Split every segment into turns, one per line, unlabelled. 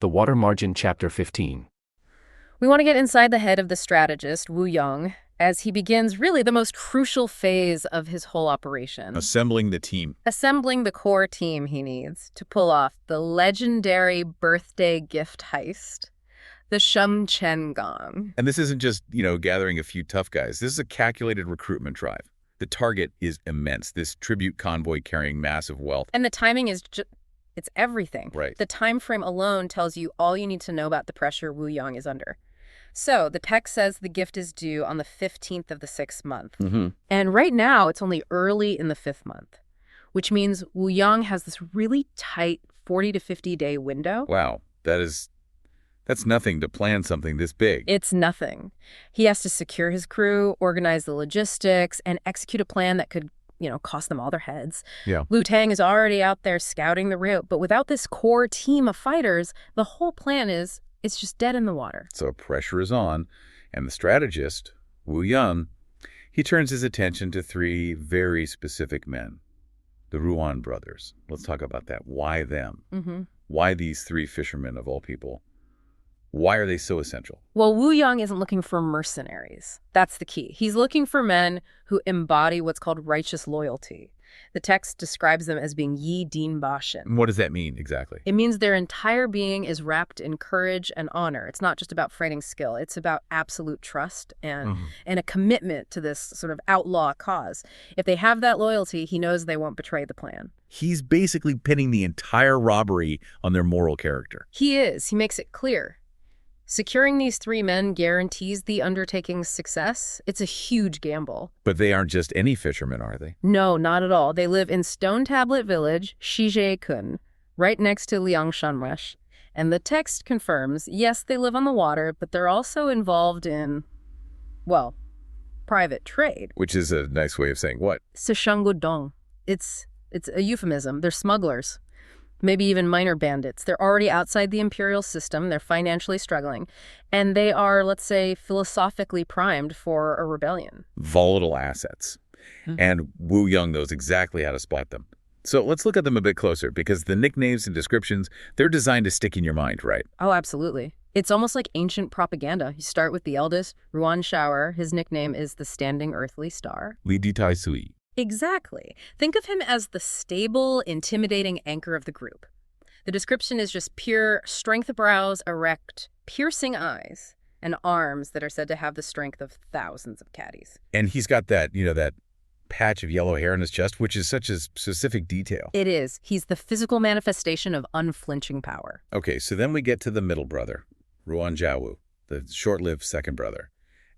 The Water Margin, Chapter 15.
We want to get inside the head of the strategist, Wu Yong, as he begins really the most crucial phase of his whole operation.
Assembling the team.
Assembling the core team he needs to pull off the legendary birthday gift heist, the Shum Chen Gong.
And this isn't just, gathering a few tough guys. This is a calculated recruitment drive. The target is immense, this tribute convoy carrying massive wealth.
And the timing is it's everything.
Right.
The time frame alone tells you all you need to know about the pressure Wu Yong is under. So the text says the gift is due on the 15th of the 6th month.
Mm-hmm.
And right now, it's only early in the 5th month, which means Wu Yong has this really tight 40 to 50-day window.
Wow, that's nothing to plan something this big.
It's nothing. He has to secure his crew, organize the logistics, and execute a plan that could, cost them all their heads.
Yeah.
Lu Tang is already out there scouting the route, but without this core team of fighters, the whole plan it's just dead in the water.
So pressure is on, and the strategist, Wu Yong, he turns his attention to three very specific men. The Ruan brothers. Let's talk about that. Why them?
Mm-hmm.
Why these three fishermen of all people? Why are they so essential?
Well, Wu Yong isn't looking for mercenaries. That's the key. He's looking for men who embody what's called righteous loyalty. The text describes them as being Yi Din Ba Shin.
What does that mean exactly?
It means their entire being is wrapped in courage and honor. It's not just about fighting skill. It's about absolute trust and a commitment to this sort of outlaw cause. If they have that loyalty, he knows they won't betray the plan.
He's basically pinning the entire robbery on their moral character.
He is. He makes it clear. Securing these three men guarantees the undertaking's success. It's a huge gamble.
But they aren't just any fishermen, are they?
No, not at all. They live in Stone Tablet Village, Shizhe-kun, right next to Liangshanwesh. And the text confirms, yes, they live on the water, but they're also involved in, well, private trade.
Which is a nice way of saying what?
Sishangudong. It's a euphemism. They're smugglers. Maybe even minor bandits. They're already outside the imperial system. They're financially struggling. And they are, let's say, philosophically primed for a rebellion.
Volatile assets. And Wu Yong knows exactly how to spot them. So let's look at them a bit closer, because the nicknames and descriptions, they're designed to stick in your mind, right?
Oh, absolutely. It's almost like ancient propaganda. You start with the eldest, Ruan Shower. His nickname is the Standing Earthly Star.
Li Di Tai Sui.
Exactly. Think of him as the stable, intimidating anchor of the group. The description is just pure strength of brows, erect, piercing eyes, and arms that are said to have the strength of thousands of caddies.
And he's got that, that patch of yellow hair on his chest, which is such a specific detail.
It is. He's the physical manifestation of unflinching power.
Okay, so then we get to the middle brother, Ruan Jiawu, the short-lived second brother.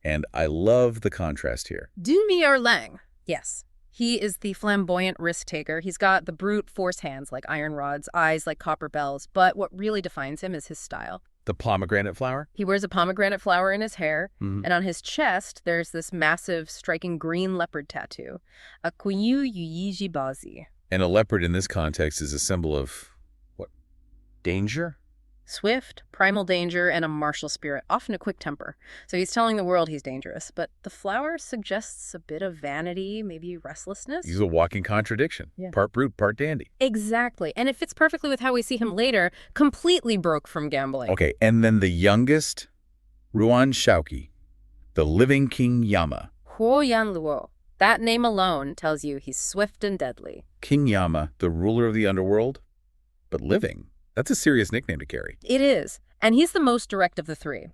And I love the contrast here.
Dunmi Erlang. Yes. He is the flamboyant risk-taker. He's got the brute force hands like iron rods, eyes like copper bells, but what really defines him is his style.
The pomegranate flower?
He wears a pomegranate flower in his hair, and on his chest, there's this massive, striking green leopard tattoo, a Kunyu Yuyiji Bazi.
And a leopard in this context is a symbol of, what, danger?
Swift, primal danger, and a martial spirit, often a quick temper. So he's telling the world he's dangerous. But the flower suggests a bit of vanity, maybe restlessness.
He's a walking contradiction.
Yeah.
Part brute, part dandy.
Exactly. And it fits perfectly with how we see him later, completely broke from gambling.
Okay, and then the youngest, Ruan Shaoqi, the living King Yama.
Huo Yan Luo. That name alone tells you he's swift and deadly.
King Yama, the ruler of the underworld, but living. That's a serious nickname to carry.
It is. And he's the most direct of the three.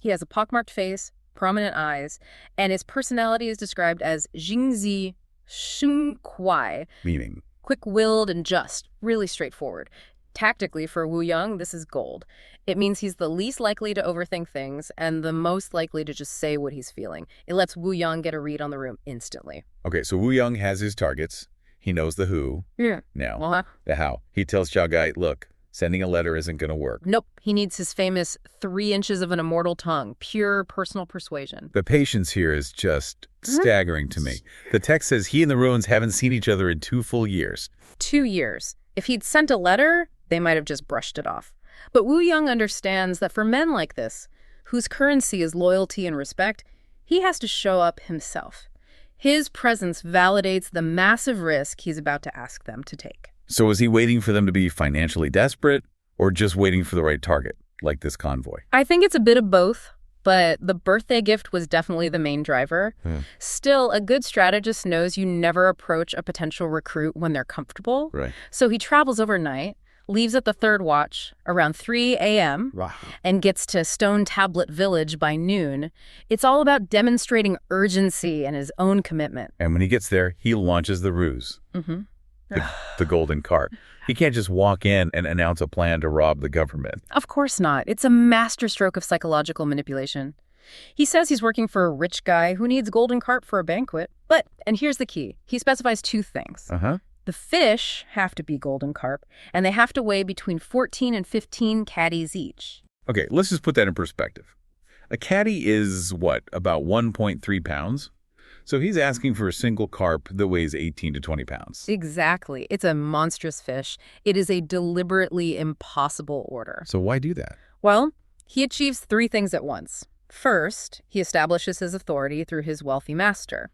He has a pockmarked face, prominent eyes, and his personality is described as Jingzi Shun Kuai.
Meaning?
Quick-willed and just, really straightforward. Tactically, for Wu Yong, this is gold. It means he's the least likely to overthink things and the most likely to just say what he's feeling. It lets Wu Yong get a read on the room instantly.
Okay, so Wu Yong has his targets. He knows the who.
Yeah.
Now, the how. He tells Xiao Gai, look, sending a letter isn't going to work.
Nope. He needs his famous 3 inches of an immortal tongue, pure personal persuasion.
The patience here is just staggering to me. The text says he and the Ruins haven't seen each other in 2 full years.
2 years. If he'd sent a letter, they might have just brushed it off. But Wu Yong understands that for men like this, whose currency is loyalty and respect, he has to show up himself. His presence validates the massive risk he's about to ask them to take.
So is he waiting for them to be financially desperate? Or just waiting for the right target, like this convoy?
I think it's a bit of both, but the birthday gift was definitely the main driver. Still, a good strategist knows you never approach a potential recruit when they're comfortable.
Right.
So he travels overnight, leaves at the third watch around 3 a.m., and gets to Stone Tablet Village by noon. It's all about demonstrating urgency and his own commitment.
And when he gets there, he launches the ruse. The golden cart. He can't just walk in and announce a plan to rob the government.
Of course not. It's a masterstroke of psychological manipulation. He says he's working for a rich guy who needs golden carp for a banquet. But, and here's the key, he specifies two things. The fish have to be golden carp, and they have to weigh between 14 and 15 caddies each.
Okay, let's just put that in perspective. A caddy is, what, about 1.3 pounds? So he's asking for a single carp that weighs 18 to 20 pounds.
Exactly. It's a monstrous fish. It is a deliberately impossible order.
So why do that?
Well, he achieves three things at once. First, he establishes his authority through his wealthy master.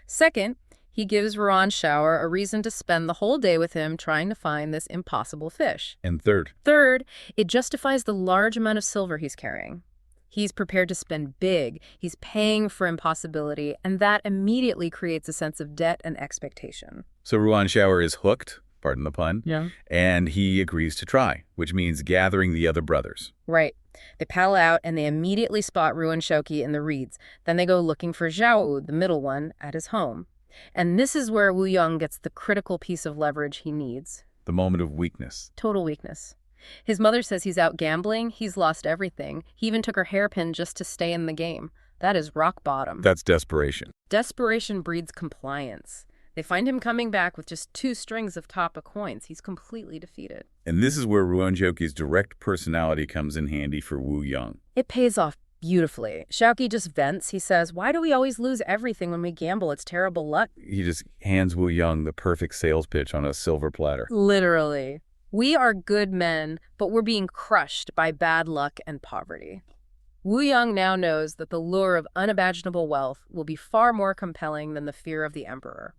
Second, he gives Ruan Shower a reason to spend the whole day with him trying to find this impossible fish.
And third?
Third, it justifies the large amount of silver he's carrying. He's prepared to spend big, he's paying for impossibility, and that immediately creates a sense of debt and expectation.
So Ruan Shower is hooked, pardon the pun,
Yeah.
and he agrees to try, which means gathering the other brothers.
Right. They paddle out and they immediately spot Ruan Shoki in the reeds. Then they go looking for Zhao, the middle one, at his home. And this is where Wu Yong gets the critical piece of leverage he needs.
The moment of weakness.
Total weakness. His mother says he's out gambling, he's lost everything. He even took her hairpin just to stay in the game. That is rock bottom.
That's desperation.
Desperation breeds compliance. They find him coming back with just 2 strings of tapa coins. He's completely defeated.
And this is where Ruan Joki's direct personality comes in handy for Wu Yong.
It pays off beautifully. Shaoqi just vents. He says, "Why do we always lose everything when we gamble? It's terrible luck."
He just hands Wu Yong the perfect sales pitch on a silver platter.
Literally. We are good men, but we're being crushed by bad luck and poverty. Wu Yong now knows that the lure of unimaginable wealth will be far more compelling than the fear of the emperor.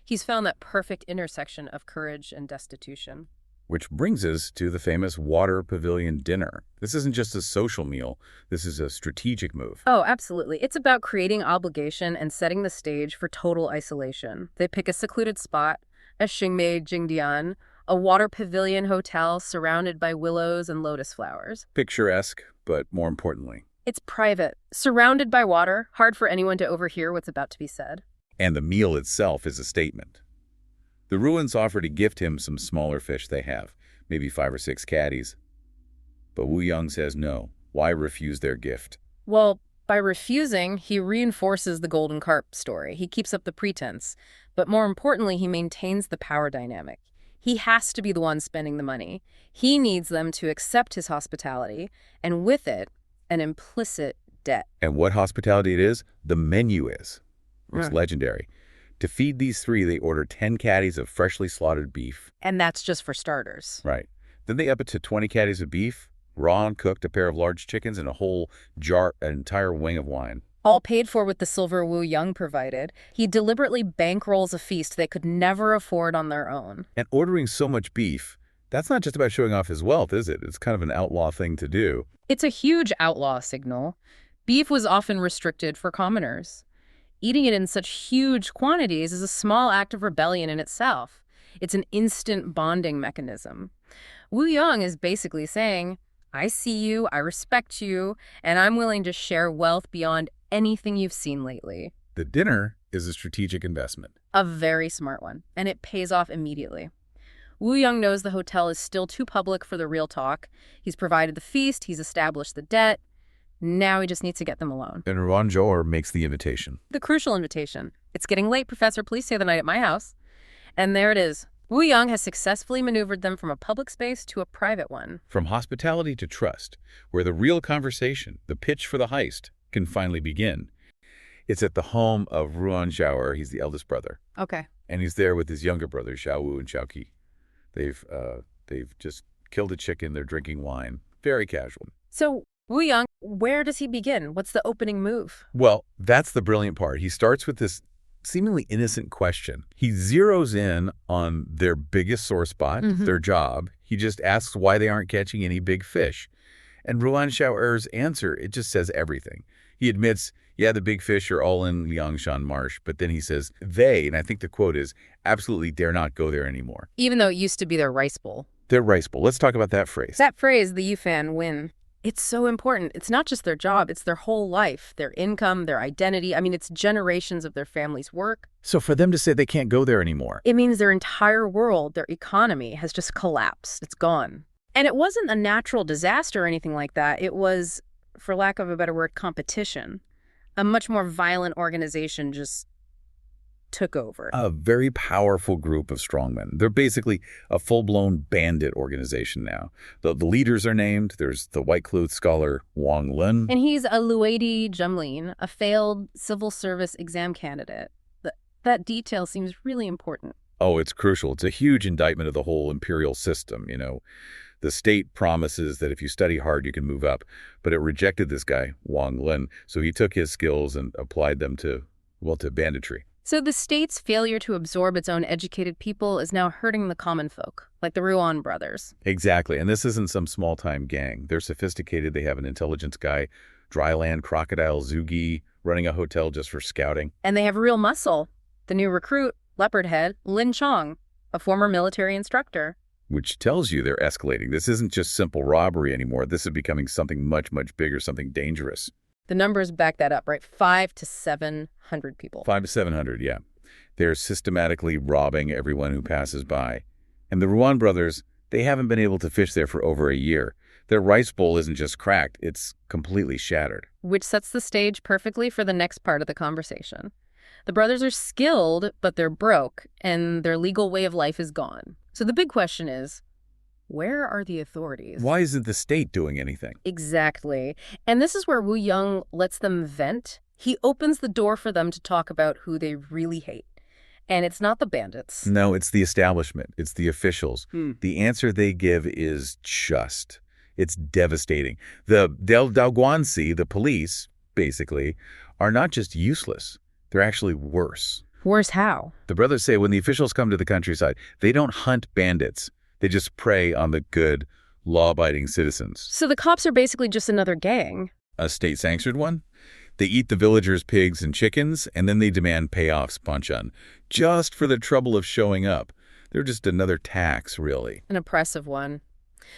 He's found that perfect intersection of courage and destitution.
Which brings us to the famous Water Pavilion dinner. This isn't just a social meal. This is a strategic move.
Oh, absolutely. It's about creating obligation and setting the stage for total isolation. They pick a secluded spot, a Xingmei Jingdian, a water pavilion hotel surrounded by willows and lotus flowers.
Picturesque, but more importantly.
It's private, surrounded by water, hard for anyone to overhear what's about to be said.
And the meal itself is a statement. The Ruins offer to gift him some smaller fish they have, maybe 5 or 6 caddies. But Wu Yong says no. Why refuse their gift?
Well, by refusing, he reinforces the golden carp story. He keeps up the pretense. But more importantly, he maintains the power dynamic. He has to be the one spending the money. He needs them to accept his hospitality, and with it, an implicit debt.
And what hospitality it is, the menu is. It's legendary. To feed these 3, they order 10 caddies of freshly slaughtered beef.
And that's just for starters.
Right. Then they up it to 20 caddies of beef, raw and cooked, a pair of large chickens, and a whole jar, an entire wing of wine.
All paid for with the silver Wu Yong provided. He deliberately bankrolls a feast they could never afford on their own.
And ordering so much beef, that's not just about showing off his wealth, is it? It's kind of an outlaw thing to do.
It's a huge outlaw signal. Beef was often restricted for commoners. Eating it in such huge quantities is a small act of rebellion in itself. It's an instant bonding mechanism. Wu Yong is basically saying, I see you, I respect you, and I'm willing to share wealth beyond anything you've seen lately.
The dinner is a strategic investment.
A very smart one, and it pays off immediately. Wu Yong knows the hotel is still too public for the real talk. He's provided the feast, he's established the debt. Now he just needs to get them alone.
And Ruan Joer makes the invitation.
The crucial invitation. It's getting late, Professor. Please stay the night at my house. And there it is. Wu Yong has successfully maneuvered them from a public space to a private one.
From hospitality to trust, where the real conversation, the pitch for the heist, can finally begin. It's at the home of Ruan Joer. He's the eldest brother.
Okay.
And he's there with his younger brothers, Xiao Wu and Xiao Qi. They've just killed a chicken. They're drinking wine. Very casual.
So, Wu Yong, where does he begin? What's the opening move?
Well, that's the brilliant part. He starts with this seemingly innocent question. He zeroes in on their biggest sore spot, their job. He just asks why they aren't catching any big fish. And Ruan Xiao'er's answer, it just says everything. He admits, yeah, the big fish are all in Liangshan Marsh, but then he says, they, and I think the quote is, absolutely dare not go there anymore.
Even though it used to be their rice bowl.
Their rice bowl. Let's talk about that phrase.
That phrase, the Yufan win, it's so important. It's not just their job, it's their whole life, their income, their identity. I mean, it's generations of their family's work.
So for them to say they can't go there anymore.
It means their entire world, their economy has just collapsed. It's gone. And it wasn't a natural disaster or anything like that. It was, for lack of a better word, competition. A much more violent organization just took over.
A very powerful group of strongmen. They're basically a full-blown bandit organization now. The leaders are named. There's the white-clothed scholar Wang Lin.
And he's a Luidi Jumlin, a failed civil service exam candidate. That detail seems really important.
Oh, it's crucial. It's a huge indictment of the whole imperial system, you know. The state promises that if you study hard, you can move up. But it rejected this guy, Wang Lin. So he took his skills and applied them to banditry.
So the state's failure to absorb its own educated people is now hurting the common folk, like the Ruan brothers.
Exactly. And this isn't some small-time gang. They're sophisticated. They have an intelligence guy, dryland crocodile Zugi, running a hotel just for scouting.
And they have real muscle. The new recruit, Leopardhead, Lin Chong, a former military instructor.
Which tells you they're escalating. This isn't just simple robbery anymore. This is becoming something much, much bigger, something dangerous.
The numbers back that up, right? 500 to 700 people.
500 to 700, yeah. They're systematically robbing everyone who passes by. And the Ruan brothers, they haven't been able to fish there for over a year. Their rice bowl isn't just cracked, it's completely shattered.
Which sets the stage perfectly for the next part of the conversation. The brothers are skilled, but they're broke, and their legal way of life is gone. So the big question is, where are the authorities?
Why isn't the state doing anything?
Exactly. And this is where Wu Young lets them vent. He opens the door for them to talk about who they really hate. And it's not the bandits.
No, it's the establishment. It's the officials. The answer they give is just. It's devastating. The Daoguansi, the police, basically, are not just useless. They're actually worse.
Worse how?
The brothers say when the officials come to the countryside, they don't hunt bandits. They just prey on the good, law-abiding citizens.
So the cops are basically just another gang.
A state-sanctioned one? They eat the villagers' pigs and chickens, and then they demand payoffs, Panchan, just for the trouble of showing up. They're just another tax, really.
An oppressive one.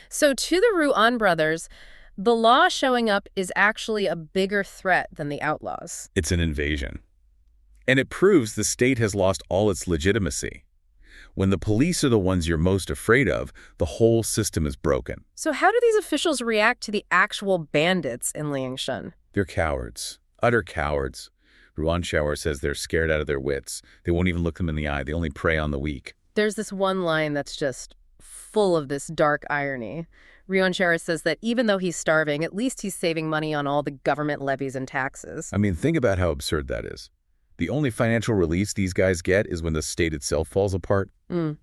So to the Ruan brothers, the law showing up is actually a bigger threat than the outlaws.
It's an invasion. And it proves the state has lost all its legitimacy. When the police are the ones you're most afraid of, the whole system is broken.
So how do these officials react to the actual bandits in Liangshan?
They're cowards, utter cowards. Ruan Xiao'er says they're scared out of their wits. They won't even look them in the eye. They only prey on the weak.
There's this one line that's just full of this dark irony. Ruan Xiao'er says that even though he's starving, at least he's saving money on all the government levies and taxes.
I mean, think about how absurd that is. The only financial release these guys get is when the state itself falls apart.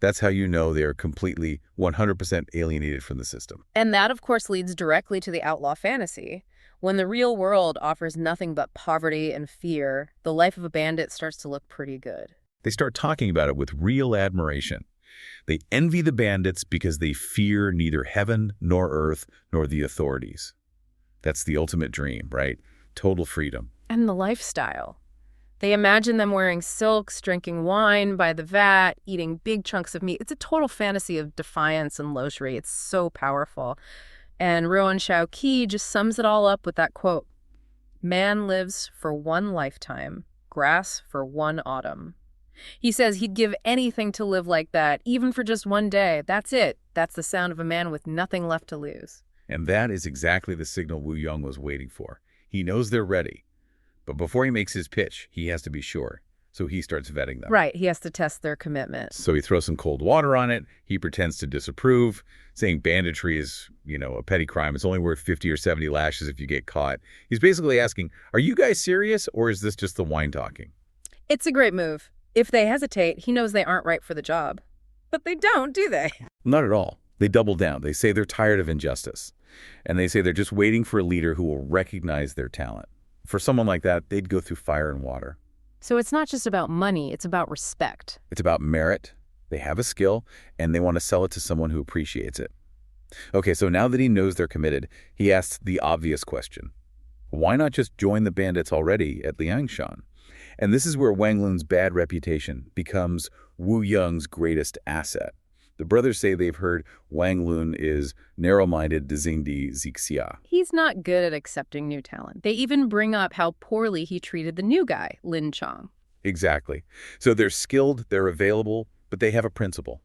That's how you know they are completely 100% alienated from the system.
And that, of course, leads directly to the outlaw fantasy. When the real world offers nothing but poverty and fear, the life of a bandit starts to look pretty good.
They start talking about it with real admiration. They envy the bandits because they fear neither heaven nor earth nor the authorities. That's the ultimate dream, right? Total freedom.
And the lifestyle. They imagine them wearing silks, drinking wine by the vat, eating big chunks of meat. It's a total fantasy of defiance and luxury. It's so powerful. And Ruan Xiaoqi just sums it all up with that quote, "Man lives for one lifetime, grass for one autumn." He says he'd give anything to live like that, even for just one day. That's it. That's the sound of a man with nothing left to lose.
And that is exactly the signal Wu Yong was waiting for. He knows they're ready. But before he makes his pitch, he has to be sure. So he starts vetting them.
Right. He has to test their commitment.
So he throws some cold water on it. He pretends to disapprove, saying banditry is, a petty crime. It's only worth 50 or 70 lashes if you get caught. He's basically asking, are you guys serious, or is this just the wine talking?
It's a great move. If they hesitate, he knows they aren't right for the job. But they don't, do they?
Not at all. They double down. They say they're tired of injustice. And they say they're just waiting for a leader who will recognize their talent. For someone like that, they'd go through fire and water.
So it's not just about money, it's about respect.
It's about merit. They have a skill, and they want to sell it to someone who appreciates it. Okay, so now that he knows they're committed, he asks the obvious question. Why not just join the bandits already at Liangshan? And this is where Wang Lun's bad reputation becomes Wu Yang's greatest asset. The brothers say they've heard Wang Lun is narrow-minded Dzingdi Zixia.
He's not good at accepting new talent. They even bring up how poorly he treated the new guy, Lin Chang.
Exactly. So they're skilled, they're available, but they have a principle.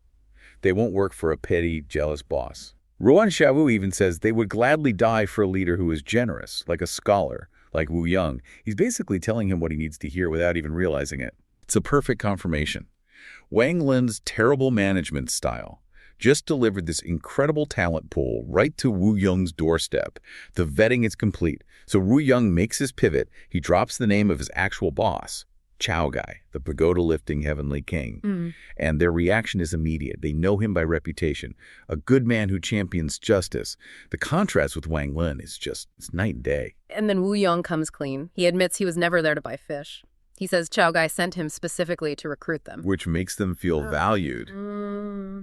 They won't work for a petty, jealous boss. Ruan Xiaowu even says they would gladly die for a leader who is generous, like a scholar, like Wu Yang. He's basically telling him what he needs to hear without even realizing it. It's a perfect confirmation. Wang Lin's terrible management style just delivered this incredible talent pool right to Wu Yang's doorstep. The vetting is complete. So Wu Yang makes his pivot. He drops the name of his actual boss, Chao Guy, the pagoda-lifting heavenly king. And their reaction is immediate. They know him by reputation. A good man who champions justice. The contrast with Wang Lin is it's night and day.
And then Wu Yang comes clean. He admits he was never there to buy fish. He says Chao Guy sent him specifically to recruit them.
Which makes them feel valued,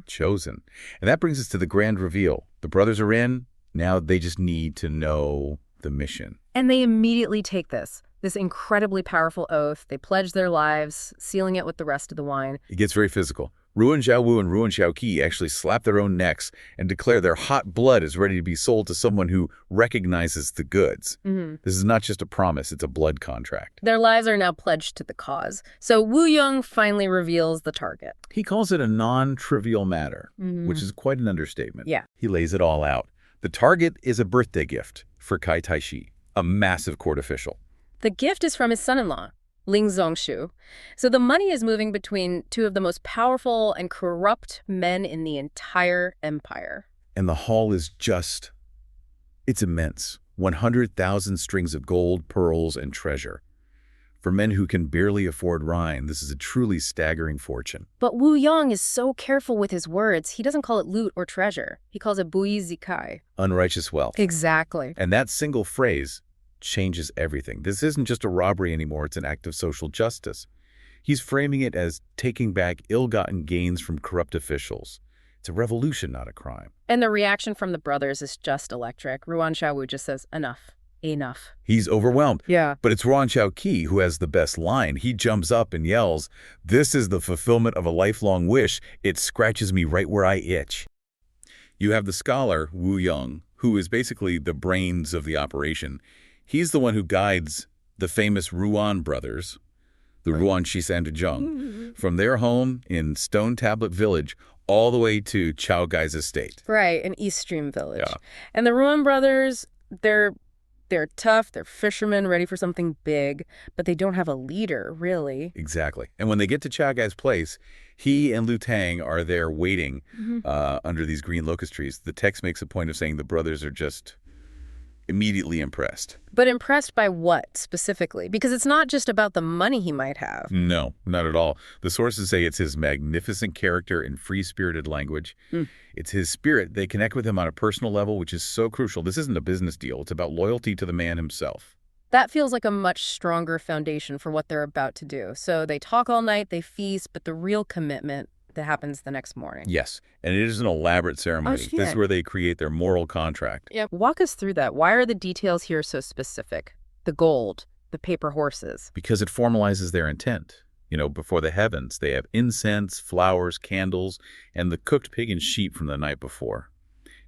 chosen. And that brings us to the grand reveal. The brothers are in. Now they just need to know the mission.
And they immediately take this incredibly powerful oath. They pledge their lives, sealing it with the rest of the wine.
It gets very physical. Ruan Xiaowu and Ruan Xiaoqi actually slap their own necks and declare their hot blood is ready to be sold to someone who recognizes the goods. This is not just a promise, it's a blood contract.
Their lives are now pledged to the cause. So Wu Yang finally reveals the target.
He calls it a non-trivial matter, which is quite an understatement.
Yeah.
He lays it all out. The target is a birthday gift for Kai Taishi, a massive court official.
The gift is from his son-in-law, Ling Zongshu. So the money is moving between two of the most powerful and corrupt men in the entire empire.
And the haul is it's immense. 100,000 strings of gold, pearls, and treasure. For men who can barely afford Rhine, this is a truly staggering fortune.
But Wu Yang is so careful with his words. He doesn't call it loot or treasure. He calls it bui zikai.
Unrighteous wealth.
Exactly.
And that single phrase changes everything. This isn't just a robbery anymore, it's an act of social justice. He's framing it as taking back ill-gotten gains from corrupt officials. It's a revolution, not a crime.
And the reaction from the brothers is just electric. Ruan Xiaowu just says, enough. Enough.
He's overwhelmed.
Yeah.
But it's Ruan Xiaoqi who has the best line. He jumps up and yells, "This is the fulfillment of a lifelong wish. It scratches me right where I itch." You have the scholar, Wu Yang, who is basically the brains of the operation. He's the one who guides the famous Ruan brothers, the Ruan Shisandzheng, from their home in Stone Tablet Village all the way to Chao Gai's estate.
Right, in East Stream Village.
Yeah.
And the Ruan brothers, they're tough, they're fishermen ready for something big, but they don't have a leader, really.
Exactly. And when they get to Chao Gai's place, he and Lu Tang are there waiting under these green locust trees. The text makes a point of saying the brothers are just immediately impressed.
But impressed by what, specifically? Because it's not just about the money he might have.
No, not at all. The sources say it's his magnificent character and free-spirited language. It's his spirit. They connect with him on a personal level, which is so crucial. This isn't a business deal. It's about loyalty to the man himself.
That feels like a much stronger foundation for what they're about to do. So they talk all night, they feast, but the real commitment that happens the next morning.
Yes, and it is an elaborate ceremony.
shit.
This is where they create their moral contract.
Yeah, walk us through that. Why are the details here so specific? The gold, the paper horses.
Because it formalizes their intent. Before the heavens, they have incense, flowers, candles, and the cooked pig and sheep from the night before.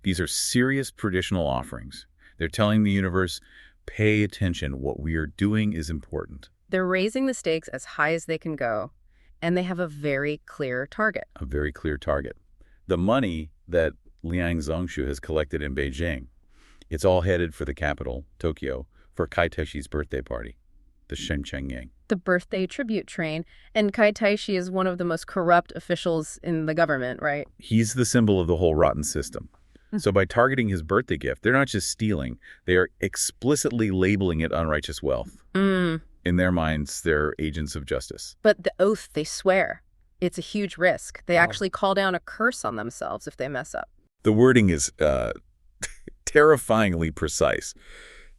These are serious traditional offerings. They're telling the universe, pay attention. What we are doing is important.
They're raising the stakes as high as they can go. And they have a very clear target.
A very clear target. The money that Liang Zongshu has collected in Beijing, it's all headed for the capital, Tokyo, for Kai Taishi's birthday party, the Shengchengyang.
The birthday tribute train. And Kai Taishi is one of the most corrupt officials in the government, right?
He's the symbol of the whole rotten system. So by targeting his birthday gift, they're not just stealing, they are explicitly labeling it unrighteous wealth. In their minds, they're agents of justice.
But the oath they swear, it's a huge risk. They actually call down a curse on themselves if they mess up.
The wording is terrifyingly precise.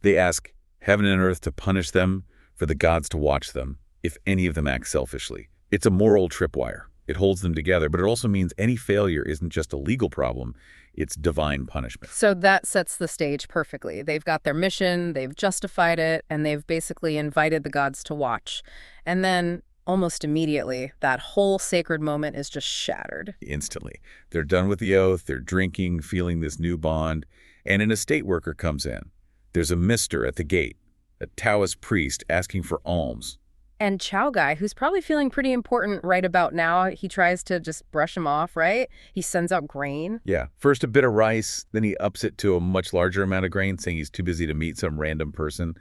They ask heaven and earth to punish them, for the gods to watch them, if any of them act selfishly. It's a moral tripwire. It holds them together, but it also means any failure isn't just a legal problem, it's divine punishment.
So that sets the stage perfectly. They've got their mission, they've justified it, and they've basically invited the gods to watch. And then, almost immediately, that whole sacred moment is just shattered.
Instantly. They're done with the oath, they're drinking, feeling this new bond, and an estate worker comes in. There's a mister at the gate, a Taoist priest asking for alms.
And Chow Guy, who's probably feeling pretty important right about now, he tries to just brush him off, right? He sends out grain.
Yeah, first a bit of rice, then he ups it to a much larger amount of grain, saying he's too busy to meet some random person.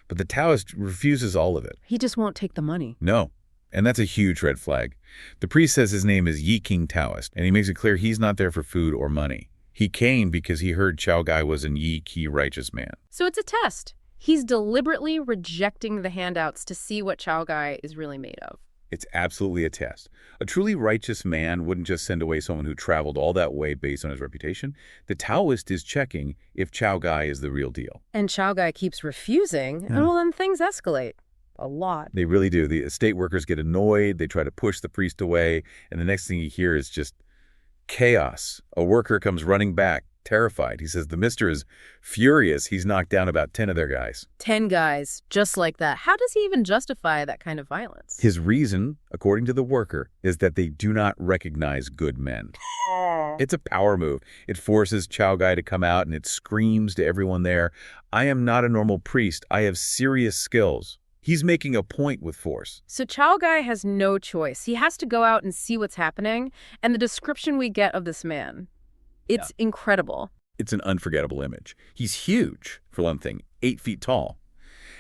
But the Taoist refuses all of it.
He just won't take the money.
No, and that's a huge red flag. The priest says his name is Yi King Taoist, and he makes it clear he's not there for food or money. He came because he heard Chow Guy was an Yi Ki righteous man.
So it's a test. He's deliberately rejecting the handouts to see what Chow Guy is really made of.
It's absolutely a test. A truly righteous man wouldn't just send away someone who traveled all that way based on his reputation. The Taoist is checking if Chow Guy is the real deal.
And Chow Guy keeps refusing, and well, then things escalate. A lot.
They really do. The estate workers get annoyed. They try to push the priest away. And the next thing you hear is just chaos. A worker comes running back, terrified. He says the mister is furious. He's knocked down about 10 of their guys.
10 guys, just like that. How does he even justify that kind of violence?
His reason, according to the worker, is that they do not recognize good men. It's a power move. It forces Chow Guy to come out and it screams to everyone there, I am not a normal priest. I have serious skills. He's making a point with force.
So Chow Guy has no choice. He has to go out and see what's happening. And the description we get of this man, it's incredible.
It's an unforgettable image. He's huge, for one thing, 8 feet tall.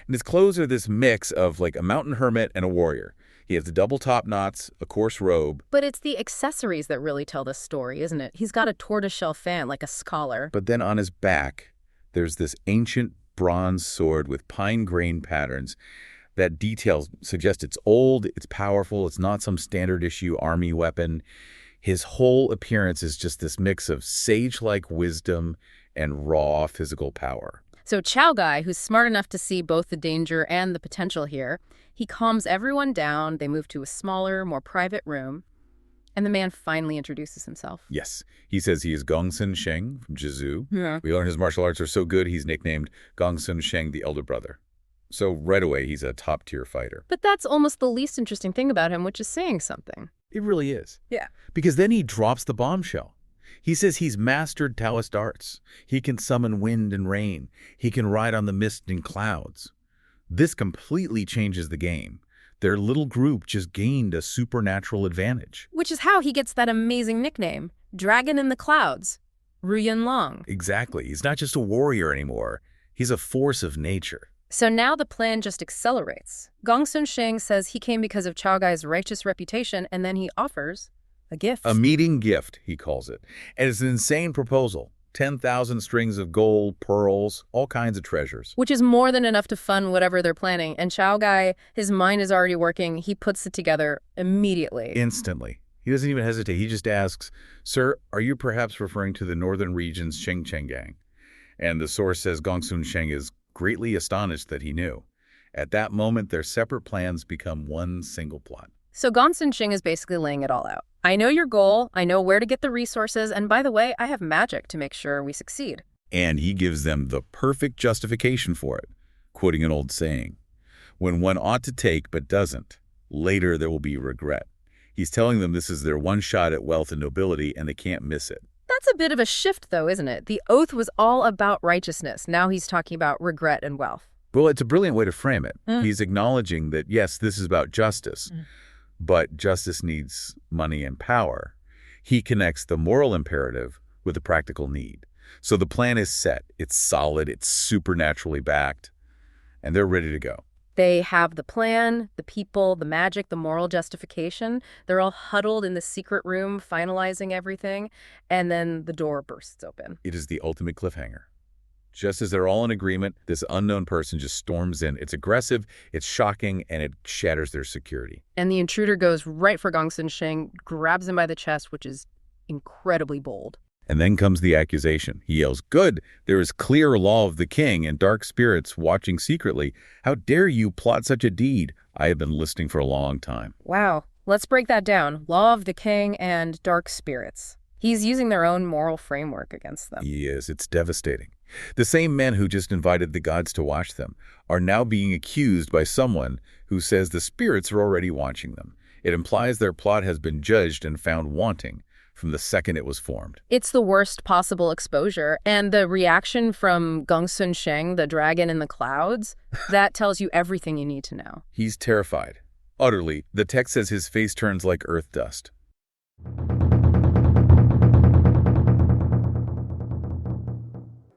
And his clothes are this mix of like a mountain hermit and a warrior. He has the double top knots, a coarse robe.
But it's the accessories that really tell this story, isn't it? He's got a tortoiseshell fan, like a scholar.
But then on his back, there's this ancient bronze sword with pine grain patterns. That details suggest it's old, it's powerful, it's not some standard issue army weapon. His whole appearance is just this mix of sage-like wisdom and raw physical power.
So Chow Guy, who's smart enough to see both the danger and the potential here, he calms everyone down. They move to a smaller, more private room. And the man finally introduces himself.
Yes. He says he is Gongsun Sheng from Jizu.
Yeah.
We learn his martial arts are so good, he's nicknamed Gongsun Sheng the Elder Brother. So right away, he's a top-tier fighter.
But that's almost the least interesting thing about him, which is saying something.
It really is.
Yeah.
Because then he drops the bombshell. He says he's mastered Taoist arts. He can summon wind and rain. He can ride on the mist and clouds. This completely changes the game. Their little group just gained a supernatural advantage.
Which is how he gets that amazing nickname, Dragon in the Clouds, Ruyan Long.
Exactly. He's not just a warrior anymore. He's a force of nature.
So now the plan just accelerates. Gongsun Sheng says he came because of Chow Guy's righteous reputation, and then he offers a gift.
A meeting gift, he calls it. And it's an insane proposal. 10,000 strings of gold, pearls, all kinds of treasures.
Which is more than enough to fund whatever they're planning. And Chow Guy, his mind is already working. He puts it together immediately.
Instantly. He doesn't even hesitate. He just asks, Sir, are you perhaps referring to the northern region's Shengcheng gang? And the source says Gongsun Sheng is greatly astonished that he knew. At that moment, their separate plans become one single plot.
So Gongsun Sheng is basically laying it all out. I know your goal, I know where to get the resources, and by the way, I have magic to make sure we succeed.
And he gives them the perfect justification for it, quoting an old saying, when one ought to take but doesn't, later there will be regret. He's telling them this is their one shot at wealth and nobility, and they can't miss it.
That's a bit of a shift, though, isn't it? The oath was all about righteousness. Now he's talking about regret and wealth.
Well, it's a brilliant way to frame it. He's acknowledging that, yes, this is about justice, but justice needs money and power. He connects the moral imperative with the practical need. So the plan is set. It's solid. It's supernaturally backed. And they're ready to go.
They have the plan, the people, the magic, the moral justification. They're all huddled in the secret room, finalizing everything. And then the door bursts open.
It is the ultimate cliffhanger. Just as they're all in agreement, this unknown person just storms in. It's aggressive, it's shocking, and it shatters their security.
And the intruder goes right for Gongsun Sheng, grabs him by the chest, which is incredibly bold.
And then comes the accusation. He yells, "Good! There is clear law of the king and dark spirits watching secretly. How dare you plot such a deed? I have been listening for a long time."
Wow. Let's break that down. Law of the King and dark spirits. He's using their own moral framework against them.
He is. It's devastating. The same men who just invited the gods to watch them are now being accused by someone who says the spirits are already watching them. It implies their plot has been judged and found wanting from the second it was formed.
It's the worst possible exposure, and the reaction from Gongsun Sheng, the dragon in the clouds, that tells you everything you need to know.
He's terrified. Utterly. The text says his face turns like earth dust.